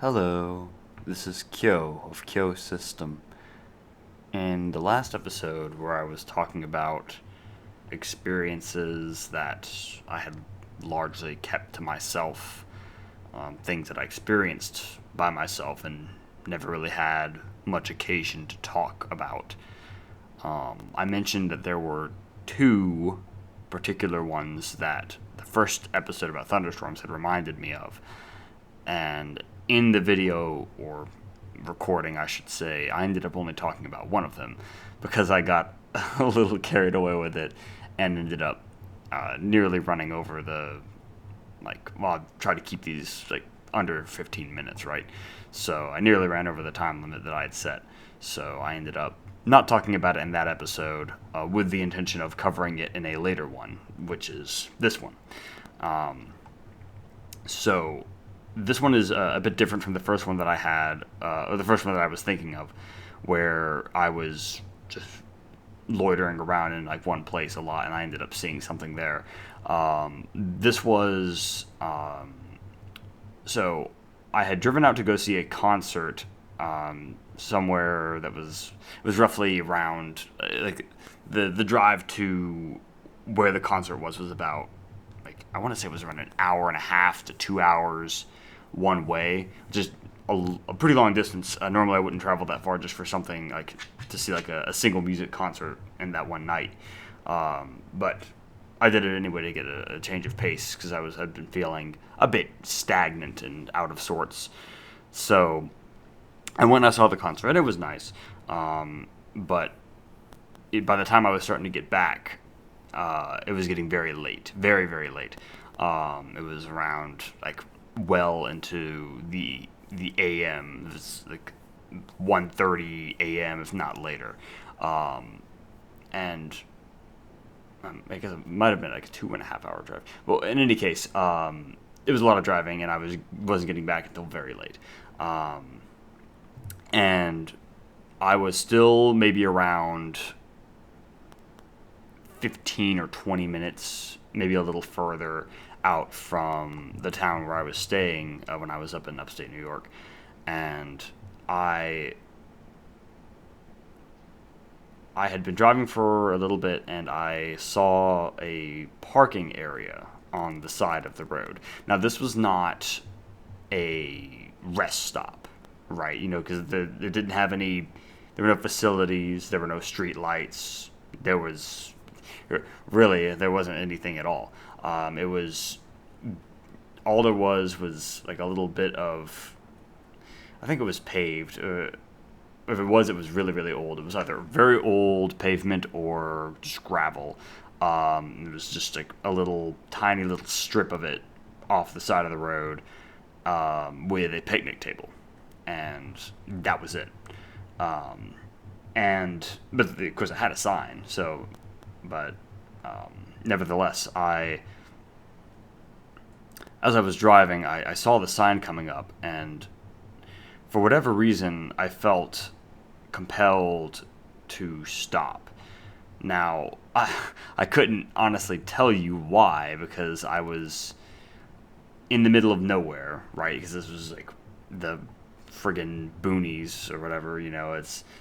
Hello, this is Kyou of Kyou System. In the last episode, where I was talking about experiences that I had largely kept to myself, things that I experienced by myself and never really had much occasion to talk about, I mentioned that there were two particular ones that the first episode about thunderstorms had reminded me of. And in the video, or recording, I should say, I ended up only talking about one of them because I got a little carried away with it and ended up nearly running over I try to keep these under 15 minutes, right? So I nearly ran over the time limit that I had set. So I ended up not talking about it in that episode with the intention of covering it in a later one, which is this one. So this one is a bit different from the first one that I had, or the first one that I was thinking of, where I was just loitering around in one place a lot, and I ended up seeing something there. This was so I had driven out to go see a concert somewhere that was roughly around the drive to where the concert was about, I want to say it was around an hour and a half to 2 hours one way, just a pretty long distance. Normally, I wouldn't travel that far just for something to see a single music concert in that one night. But I did it anyway to get a change of pace because I'd been feeling a bit stagnant and out of sorts. So I went and I saw the concert, and it was nice. But by the time I was starting to get back, it was getting very late, very, very late. It was around well into the AM. It was 1:30 a.m. if not later, and I guess it might have been a 2.5 hour drive. Well, in any case, it was a lot of driving, and I wasn't getting back until very late, and I was still maybe around 15 or 20 minutes, maybe a little further out from the town where I was staying when I was up in upstate New York. And I had been driving for a little bit, and I saw a parking area on the side of the road. Now, this was not a rest stop, right? Because it didn't have any, there were no facilities, there were no street lights, there wasn't anything at all. It was all there was a little bit of, I think it was paved. If it was really, really old. It was either very old pavement or just gravel. It was just a little tiny little strip of it off the side of the road with a picnic table, and that was it. But of course, it had a sign. So, but nevertheless, as I was driving, I saw the sign coming up, and for whatever reason, I felt compelled to stop. Now, I couldn't honestly tell you why, because I was in the middle of nowhere, right? Because this was the friggin' boonies or whatever,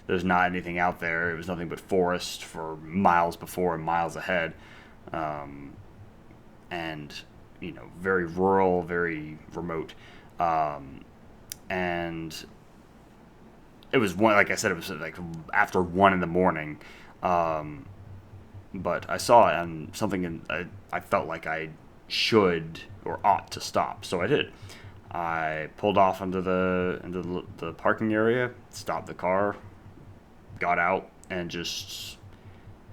there's not anything out there. It was nothing but forest for miles before and miles ahead. And very rural, very remote. And it was like I said, it was after 1 a.m. But I saw it and I felt like I should or ought to stop, so I did. I pulled off into the parking area, stopped the car, got out, and just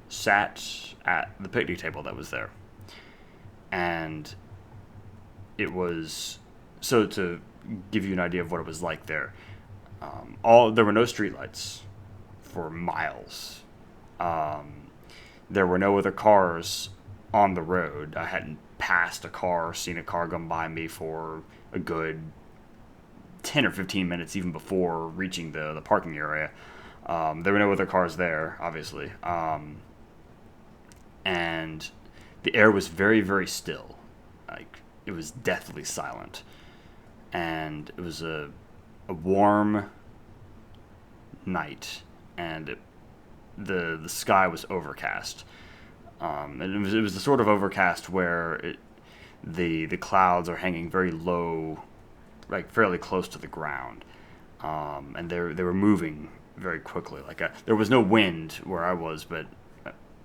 sat at the picnic table that was there. And it was, so to give you an idea of what it was like there, there were no streetlights for miles. There were no other cars on the road. I hadn't passed a car, seen a car come by me for a good 10 or 15 minutes even before reaching the parking area. There were no other cars there, obviously. And the air was very, very still. It was deathly silent. And it was a warm night, and the sky was overcast. And it was the sort of overcast where the clouds are hanging very low, like fairly close to the ground, and they were moving very quickly. There was no wind where I was, but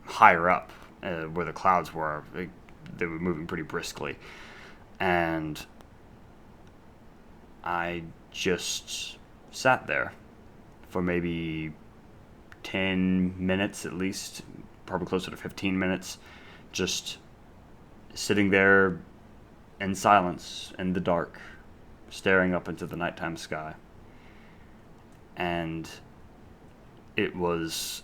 higher up where the clouds were, they were moving pretty briskly, and I just sat there for maybe 10 minutes at least, probably closer to 15 minutes, just sitting there in silence, in the dark, staring up into the nighttime sky. And it was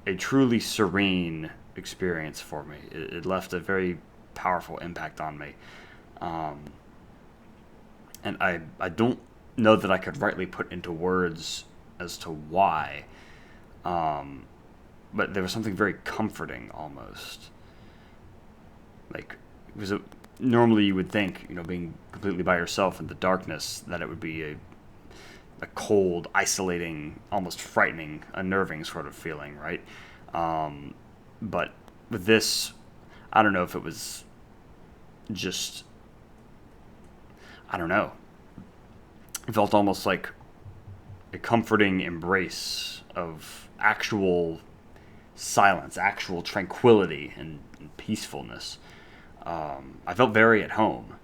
a truly serene experience for me. It left a very powerful impact on me. And I don't know that I could rightly put into words as to why. But there was something very comforting almost. Because normally you would think, being completely by yourself in the darkness, that it would be a cold, isolating, almost frightening, unnerving sort of feeling, right? But with this, I don't know if it was just, I don't know. It felt almost like a comforting embrace of actual silence, actual tranquility and peacefulness. I felt very at home,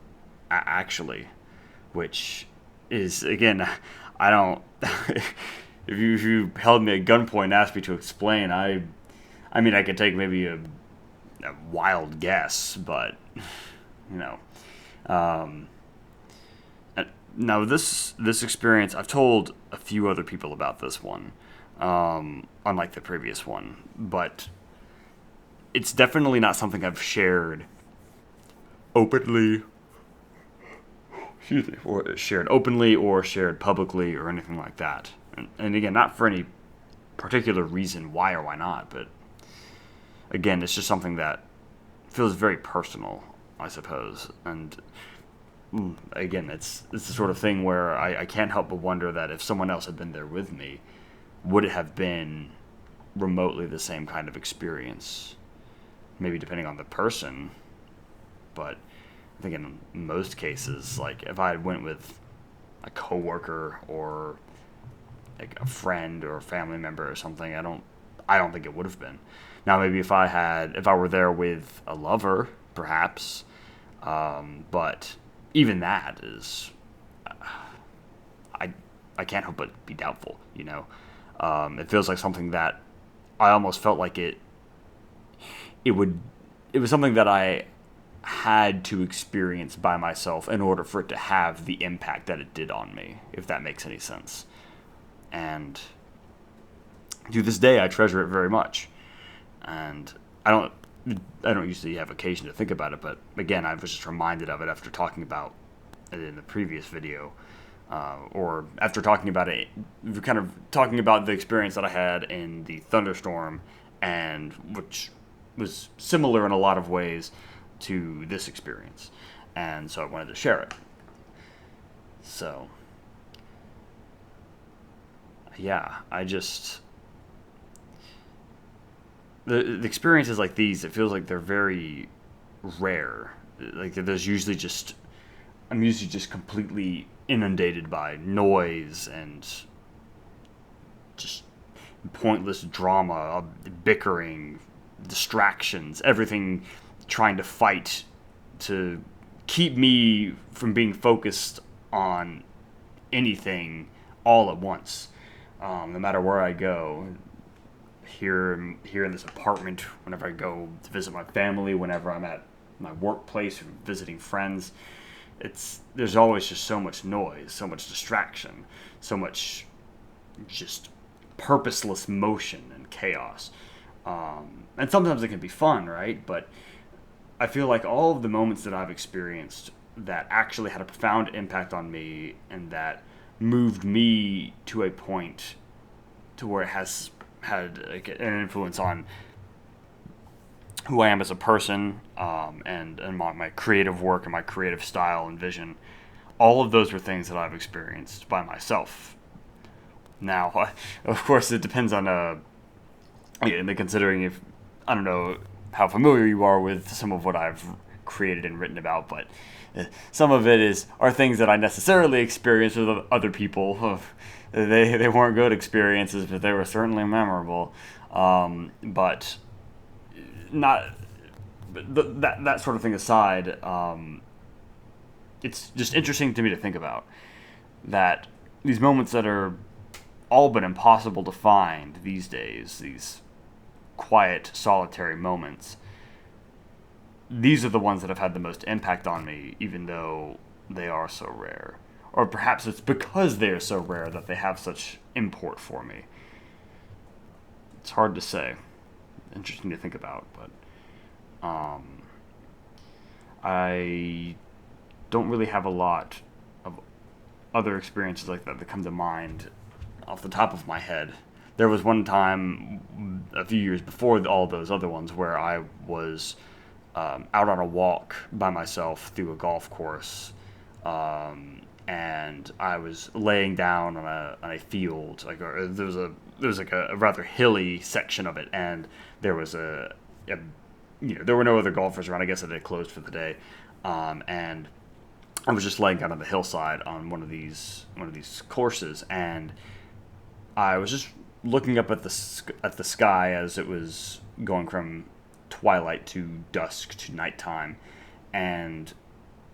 actually, which is, again, I don't. If you held me at gunpoint and asked me to explain, I mean, I could take maybe a wild guess, but now this experience, I've told a few other people about this one, unlike the previous one, but it's definitely not something I've shared openly. Excuse me, or shared openly or shared publicly or anything like that. And again, not for any particular reason why or why not, but again, it's just something that feels very personal, I suppose. And again, it's the sort of thing where I can't help but wonder that if someone else had been there with me, would it have been remotely the same kind of experience? Maybe depending on the person, but I think in most cases, like if I went with a coworker or like a friend or a family member or something, I don't think it would have been. Now maybe if I were there with a lover, perhaps, but even that is, I can't help but be doubtful. It feels like something that I almost felt like it was something that I had to experience by myself in order for it to have the impact that it did on me, if that makes any sense. And to this day, I treasure it very much. And I don't usually have occasion to think about it, but again, I was just reminded of it after talking about it in the previous video, or after talking about it, kind of talking about the experience that I had in the thunderstorm, and which was similar in a lot of ways to this experience, and so I wanted to share it. So, yeah, the experiences like these, it feels like they're very rare. Like I'm usually just completely inundated by noise and just pointless drama, bickering, distractions, everything trying to fight to keep me from being focused on anything all at once, no matter where I go. Here in this apartment, whenever I go to visit my family, whenever I'm at my workplace, visiting friends, there's always just so much noise, so much distraction, so much just purposeless motion and chaos. And sometimes it can be fun, right? But I feel like all of the moments that I've experienced that actually had a profound impact on me and that moved me to a point to where it has had like an influence on who I am as a person, and my creative work and my creative style and vision, all of those are things that I've experienced by myself. Now, of course, it depends on considering if I don't know how familiar you are with some of what I've created and written about, but some of it are things that I necessarily experienced with other people. They weren't good experiences, but they were certainly memorable. But not that sort of thing aside, it's just interesting to me to think about that these moments that are all but impossible to find these days, these quiet, solitary moments, these are the ones that have had the most impact on me, even though they are so rare. Or perhaps it's because they are so rare that they have such import for me. It's hard to say. Interesting to think about, but I don't really have a lot of other experiences like that come to mind off the top of my head. There was one time a few years before all those other ones where I was out on a walk by myself through a golf course, and I was laying down on a field. There was like a rather hilly section of it, and there was there were no other golfers around. I guess it had closed for the day, and I was just laying down on the hillside on one of these courses, and I was just looking up at the sky as it was going from twilight to dusk to nighttime, and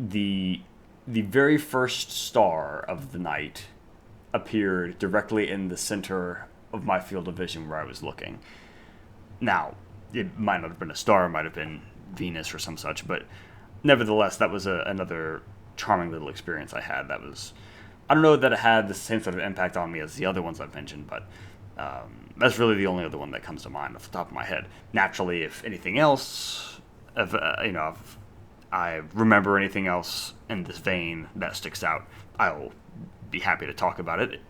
the very first star of the night appeared directly in the center of my field of vision where I was looking. Now, it might not have been a star, it might have been Venus or some such, but nevertheless, that was another charming little experience I had. I don't know that it had the same sort of impact on me as the other ones I've mentioned, but that's really the only other one that comes to mind off the top of my head. Naturally, if anything else, if I remember anything else in this vein that sticks out, I'll be happy to talk about it.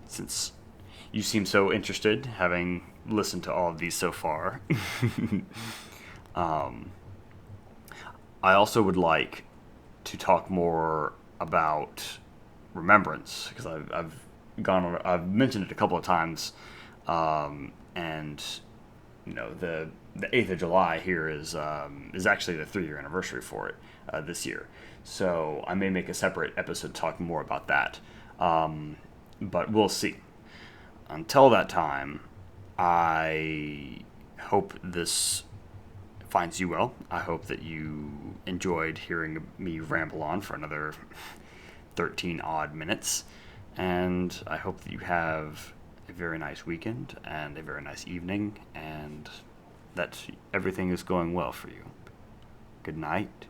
Since you seem so interested, having listened to all of these so far. I also would like to talk more about remembrance, because I've mentioned it a couple of times, and the 8th of July here is actually the 3-year anniversary for it this year. So I may make a separate episode talking more about that, but we'll see. Until that time, I hope this finds you well. I hope that you enjoyed hearing me ramble on for another 13 odd minutes, and I hope that you have a very nice weekend and a very nice evening, and that everything is going well for you. Good night.